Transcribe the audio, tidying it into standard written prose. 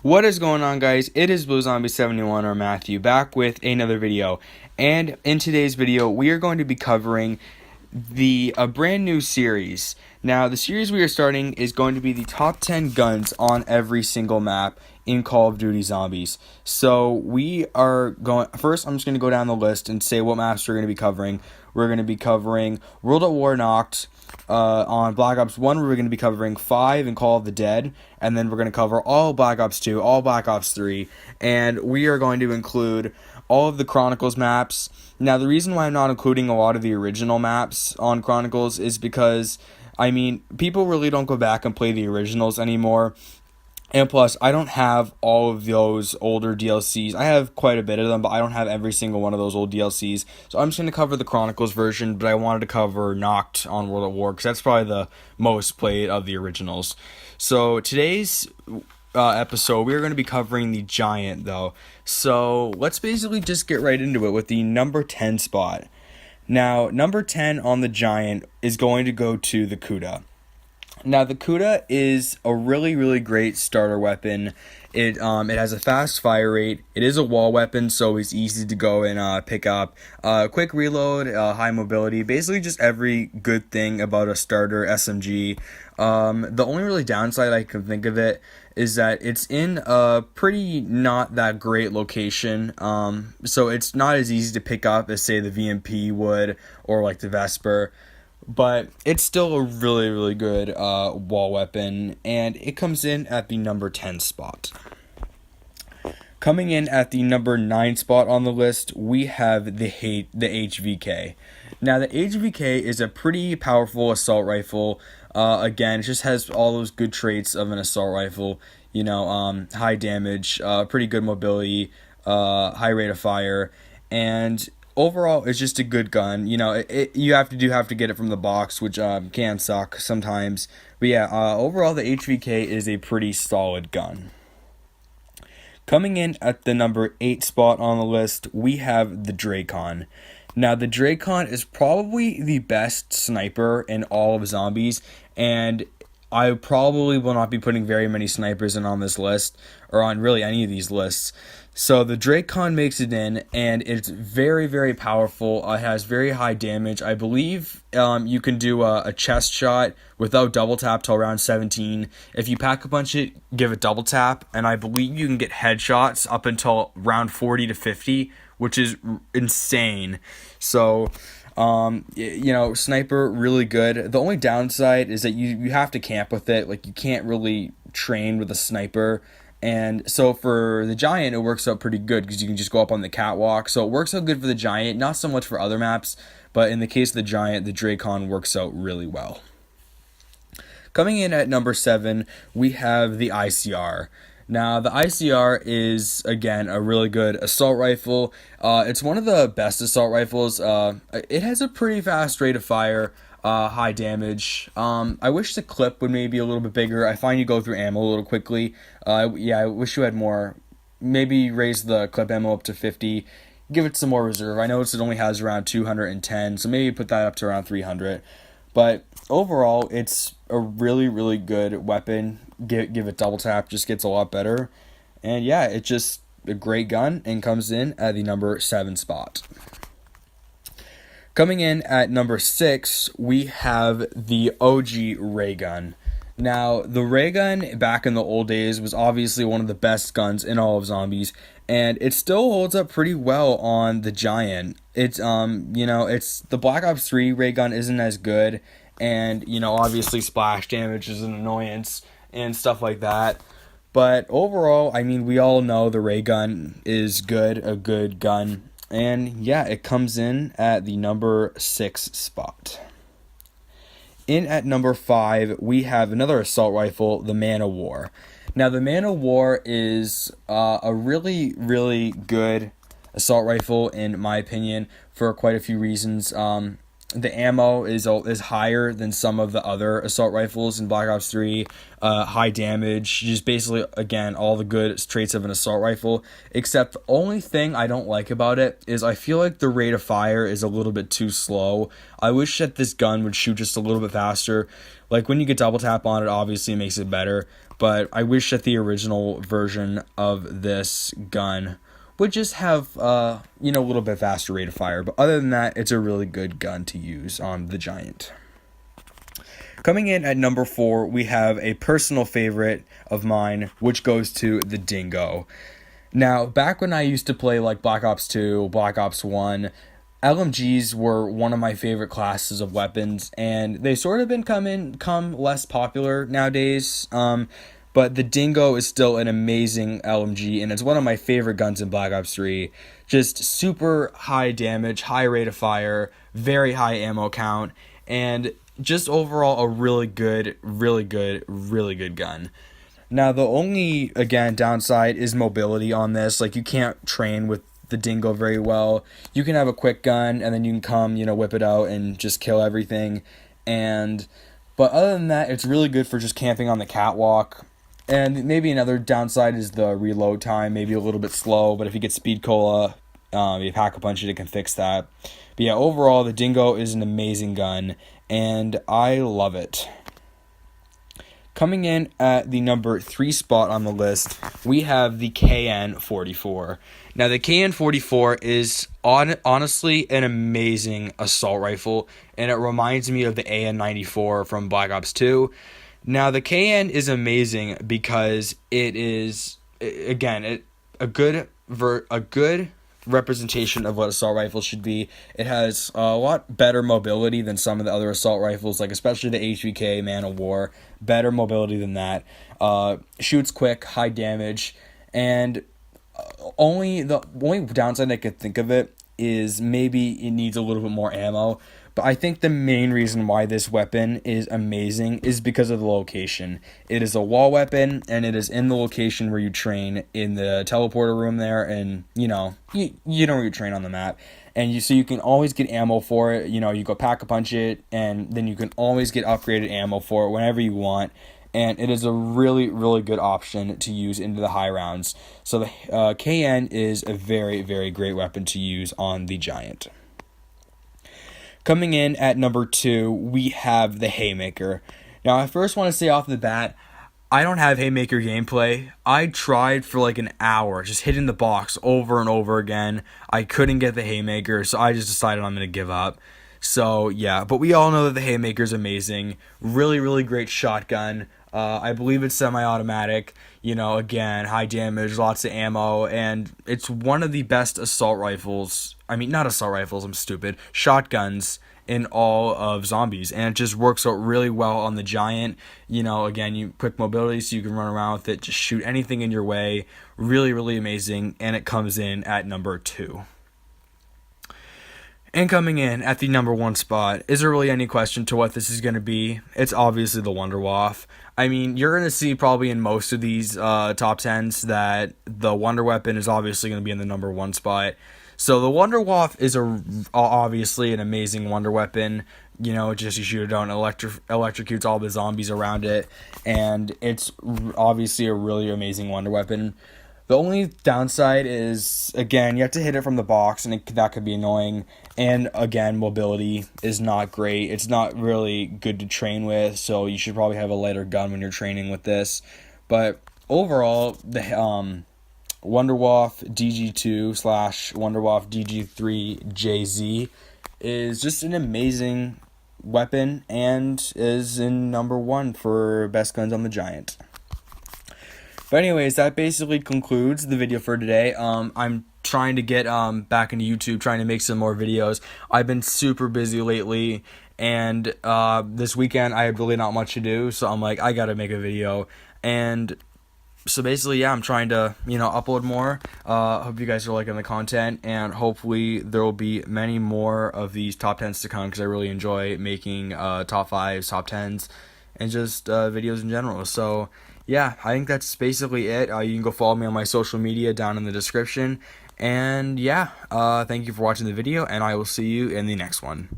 What is going on, guys? It is Blue Zombie 71 or Matthew back with another video. And in today's video, we are going to be covering a brand new series. Now, the series we are starting is going to be the top 10 guns on every single map in Call of Duty Zombies. So we are going, first I'm just going to go down the list and say what maps we're going to be covering. We're going to be covering World at War Knocked. On Black Ops 1, we're going to be covering 5 and Call of the Dead, and then we're going to cover all Black Ops 2, all Black Ops 3, and we are going to include all of the Chronicles maps. Now, the reason why I'm not including a lot of the original maps on Chronicles is because, people really don't go back and play the originals anymore. And plus, I don't have all of those older DLCs. I have quite a bit of them, but I don't have every single one of those old DLCs. So I'm just going to cover the Chronicles version, but I wanted to cover Knocked on World at War, because that's probably the most played of the originals. So today's episode, we're going to be covering the Giant, though. So let's basically just get right into it with the number 10 spot. Now, number 10 on the Giant is going to go to the Kuda. Now, the Kuda is a really, really great starter weapon. It has a fast fire rate. It is a wall weapon, so it's easy to go and pick up. Quick reload, high mobility, basically just every good thing about a starter SMG. The only really downside I can think of it is that it's in a pretty not that great location. So it's not as easy to pick up as, say, the VMP would or like the Vesper. But it's still a really, really good wall weapon, and it comes in at the number 10 spot. Coming in at the number 9 spot on the list, we have the HVK. Now, the HVK is a pretty powerful assault rifle. Again, it just has all those good traits of an assault rifle. High damage, pretty good mobility, high rate of fire, and overall, it's just a good gun. You have to get it from the box, which can suck sometimes. But yeah, overall, the HVK is a pretty solid gun. Coming in at the number 8 spot on the list, we have the Raygun. Now, the Raygun is probably the best sniper in all of Zombies, and I probably will not be putting very many snipers in on this list, or on really any of these lists. So the Raygun makes it in, and it's very, very powerful. It has very high damage. I believe you can do a chest shot without double tap till round 17. If you pack a punch it, give it double tap, and I believe you can get headshots up until round 40 to 50, which is insane. So, sniper, really good. The only downside is that you have to camp with it. Like, you can't really train with a sniper. And so for the Giant, it works out pretty good because you can just go up on the catwalk. So it works out good for the Giant, not so much for other maps. But in the case of the Giant, the Raygun works out really well. Coming in at number 7, we have the ICR. Now, the ICR is, again, a really good assault rifle. It's one of the best assault rifles. It has a pretty fast rate of fire. High damage. I wish the clip would maybe be a little bit bigger. I find you go through ammo a little quickly. I wish you had more. Maybe raise the clip ammo up to 50. Give it some more reserve. I noticed it only has around 210, so maybe put that up to around 300. But overall, it's a really, really good weapon. Give it double tap, just gets a lot better. And yeah, it's just a great gun and comes in at the number 7 spot. Coming in at number 6, we have the OG Raygun. Now, the Raygun back in the old days was obviously one of the best guns in all of Zombies, and it still holds up pretty well on the Giant. It's it's the Black Ops 3 Raygun isn't as good, and obviously splash damage is an annoyance and stuff like that. But overall, we all know the Raygun is a good gun. And yeah, it comes in at the number 6 spot. In at number 5, we have another assault rifle, the Man of War. Now, the Man of War is a really, really good assault rifle, in my opinion, for quite a few reasons. The ammo is higher than some of the other assault rifles in Black Ops 3. High damage, just basically, again, all the good traits of an assault rifle. Except the only thing I don't like about it is I feel like the rate of fire is a little bit too slow. I wish that this gun would shoot just a little bit faster. Like, when you get double tap on it, obviously it makes it better. but I wish that the original version of this gun would just have, a little bit faster rate of fire. But other than that, it's a really good gun to use on the Giant. Coming in at number 4, we have a personal favorite of mine, which goes to the Dingo. Now, back when I used to play like Black Ops 2, Black Ops 1, LMGs were one of my favorite classes of weapons, and they sort of become less popular nowadays. But the Dingo is still an amazing LMG, and it's one of my favorite guns in Black Ops 3. Just super high damage, high rate of fire, very high ammo count, and just overall a really good gun. Now, the only, again, downside is mobility on this. Like, you can't train with the Dingo very well. You can have a quick gun, and then you can come, whip it out and just kill everything. But other than that, it's really good for just camping on the catwalk. And maybe another downside is the reload time, maybe a little bit slow. But if you get speed cola, you pack a punch it can fix that. But yeah, overall, the Dingo is an amazing gun, and I love it. Coming in at the number 3 spot on the list, we have the KN-44. Now, the KN-44 is honestly an amazing assault rifle, and it reminds me of the AN-94 from Black Ops 2. Now, the KN is amazing because it is, again, a good representation of what assault rifles should be. It has a lot better mobility than some of the other assault rifles, like especially the HVK Man of War. Better mobility than that. Shoots quick, high damage, and the only downside I could think of it is maybe it needs a little bit more ammo. But I think the main reason why this weapon is amazing is because of the location. It is a wall weapon, and it is in the location where you train in the teleporter room there, and you know where you train on the map. And so you can always get ammo for it. You go pack a punch it, and then you can always get upgraded ammo for it whenever you want. And it is a really, really good option to use into the high rounds. So the KN is a very, very great weapon to use on the Giant. Coming in at number 2, we have the Haymaker. Now, I first want to say off the bat, I don't have Haymaker gameplay. I tried for like an hour, just hitting the box over and over again. I couldn't get the Haymaker, so I just decided I'm going to give up. So, yeah, but we all know that the Haymaker is amazing. Really, really great shotgun. I believe it's semi-automatic. Again, high damage, lots of ammo, and it's one of the best assault rifles. I mean, not assault rifles, I'm stupid. Shotguns in all of zombies, and it just works out really well on the Giant. Again, you quick mobility, so you can run around with it, just shoot anything in your way. Really, really amazing, and it comes in at number 2. And coming in at the number 1 spot, is there really any question to what this is going to be? It's obviously the Wunderwaffe. I mean, you're going to see probably in most of these top 10s that the Wunderweapon is obviously going to be in the number 1 spot. So the Wunderwaffe is obviously an amazing Wunderweapon. Just you shoot it down, electrocutes all the zombies around it, and it's obviously a really amazing Wunderweapon. The only downside is, again, you have to hit it from the box, and that could be annoying. And, again, mobility is not great. It's not really good to train with, so you should probably have a lighter gun when you're training with this. But, overall, the Wunderwaffe DG2/Wunderwaffe DG3JZ is just an amazing weapon and is in number 1 for best guns on the Giant. But anyways, that basically concludes the video for today. I'm trying to get back into YouTube, trying to make some more videos. I've been super busy lately, and this weekend I had really not much to do, so I'm like, I gotta make a video. And so basically, yeah, I'm trying to, upload more. Hope you guys are liking the content, and hopefully there will be many more of these top 10s to come, because I really enjoy making top 5s, top 10s, and just videos in general. So yeah, I think that's basically it. You can go follow me on my social media down in the description. And yeah, thank you for watching the video, and I will see you in the next one.